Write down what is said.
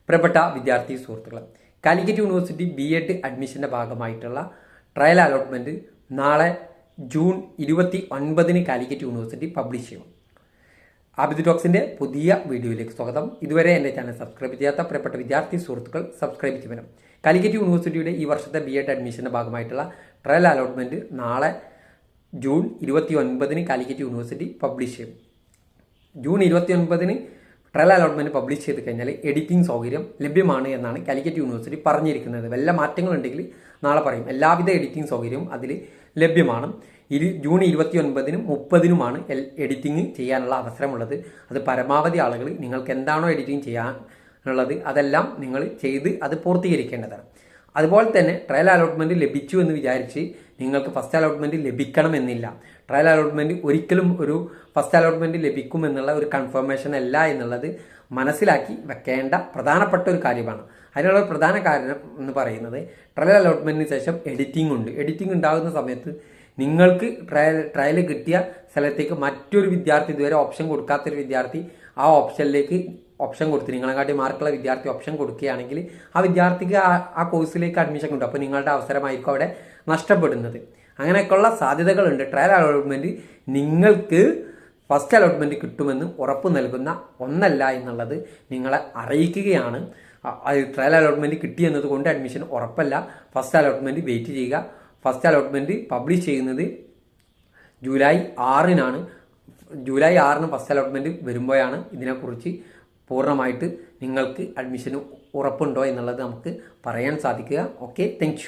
പ്രിയപ്പെട്ട വിദ്യാർത്ഥി സുഹൃത്തുക്കളെ, കാലിക്കറ്റ് യൂണിവേഴ്സിറ്റി BEd അഡ്മിഷൻ്റെ ഭാഗമായിട്ടുള്ള ട്രയൽ അലോട്ട്മെൻറ്റ് നാളെ ജൂൺ 29 കാലിക്കറ്റ് യൂണിവേഴ്സിറ്റി പബ്ലിഷ് ചെയ്യും. ആബിദ് ടോക്സിൻ്റെ പുതിയ വീഡിയോയിലേക്ക് സ്വാഗതം. ഇതുവരെ എൻ്റെ ചാനൽ സബ്സ്ക്രൈബ് ചെയ്യാത്ത പ്രിയപ്പെട്ട വിദ്യാർത്ഥി സുഹൃത്തുക്കൾ സബ്സ്ക്രൈബ് ചെയ്യണം. കാലിക്കറ്റ് യൂണിവേഴ്സിറ്റിയുടെ ഈ വർഷത്തെ BEd അഡ്മിഷൻ്റെ ഭാഗമായിട്ടുള്ള ട്രയൽ അലോട്ട്മെൻറ്റ് നാളെ ജൂൺ 29 കാലിക്കറ്റ് യൂണിവേഴ്സിറ്റി പബ്ലിഷ് ചെയ്യും. ജൂൺ 29 ട്രയൽ അലോട്ട്മെൻറ്റ് പബ്ലിഷ് ചെയ്ത് കഴിഞ്ഞാൽ എഡിറ്റിംഗ് സൗകര്യം ലഭ്യമാണ് എന്നാണ് കാലിക്കറ്റ് യൂണിവേഴ്സിറ്റി പറഞ്ഞിരിക്കുന്നത്. വല്ല മാറ്റങ്ങളുണ്ടെങ്കിൽ നാളെ പറയും. എല്ലാവിധ എഡിറ്റിംഗ് സൗകര്യവും അതിൽ ലഭ്യമാണ്. ജൂൺ 29-നും 30-നുമാണ് എഡിറ്റിംഗ് ചെയ്യാനുള്ള അവസരമുള്ളത്. അത് പരമാവധി ആളുകൾ നിങ്ങൾക്ക് എന്താണോ എഡിറ്റിംഗ് ചെയ്യാനുള്ളത് അതെല്ലാം നിങ്ങൾ ചെയ്ത് അത് പൂർത്തീകരിക്കേണ്ടതാണ്. അതുപോലെ തന്നെ ട്രയൽ അലോട്ട്മെൻറ്റ് ലഭിച്ചു എന്ന് വിചാരിച്ച് നിങ്ങൾക്ക് ഫസ്റ്റ് അലോട്ട്മെൻറ്റ് ലഭിക്കണമെന്നില്ല. ട്രയൽ അലോട്ട്മെൻറ്റ് ഒരിക്കലും ഒരു ഫസ്റ്റ് അലോട്ട്മെൻറ്റ് ലഭിക്കുമെന്നുള്ള ഒരു കൺഫർമേഷൻ അല്ല എന്നുള്ളത് മനസ്സിലാക്കി വെക്കേണ്ട പ്രധാനപ്പെട്ട ഒരു കാര്യമാണ്. അതിനുള്ള പ്രധാന കാരണം എന്ന് പറയുന്നത് ട്രയൽ അലോട്ട്മെൻറ്റിന് ശേഷം എഡിറ്റിംഗ് ഉണ്ട്. എഡിറ്റിംഗ് ഉണ്ടാകുന്ന സമയത്ത് നിങ്ങൾക്ക് ട്രയൽ കിട്ടിയ സ്ഥലത്തേക്ക് മറ്റൊരു വിദ്യാർത്ഥി, ഇതുവരെ ഓപ്ഷൻ കൊടുക്കാത്തൊരു വിദ്യാർത്ഥി ആ ഓപ്ഷൻ കൊടുത്ത് നിങ്ങളെക്കാട്ടി മാർക്കുള്ള വിദ്യാർത്ഥി ഓപ്ഷൻ കൊടുക്കുകയാണെങ്കിൽ ആ വിദ്യാർത്ഥിക്ക് ആ കോഴ്സിലേക്ക് അഡ്മിഷൻ കിട്ടും. അപ്പോൾ നിങ്ങളുടെ അവസരമായിരിക്കും അവിടെ നഷ്ടപ്പെടുന്നത്. അങ്ങനെയൊക്കെയുള്ള സാധ്യതകളുണ്ട്. ട്രയൽ അലോട്ട്മെൻറ്റ് നിങ്ങൾക്ക് ഫസ്റ്റ് അലോട്ട്മെൻറ്റ് കിട്ടുമെന്ന് ഉറപ്പ് നൽകുന്ന ഒന്നല്ല എന്നുള്ളത് നിങ്ങളെ അറിയിക്കുകയാണ്. ട്രയൽ അലോട്ട്മെൻറ്റ് കിട്ടിയെന്നതുകൊണ്ട് അഡ്മിഷൻ ഉറപ്പല്ല. ഫസ്റ്റ് അലോട്ട്മെൻറ്റ് വെയിറ്റ് ചെയ്യുക. ഫസ്റ്റ് അലോട്ട്മെൻറ്റ് പബ്ലിഷ് ചെയ്യുന്നത് ജൂലൈ 6-നാണ്. ജൂലൈ 6-ന് ഫസ്റ്റ് അലോട്ട്മെൻറ്റ് വരുമ്പോഴാണ് ഇതിനെക്കുറിച്ച് പൂർണ്ണമായിട്ട് നിങ്ങൾക്ക് അഡ്മിഷന് ഉറപ്പുണ്ടോ എന്നുള്ളത് നമുക്ക് പറയാൻ സാധിക്കുക. Okay, thank you.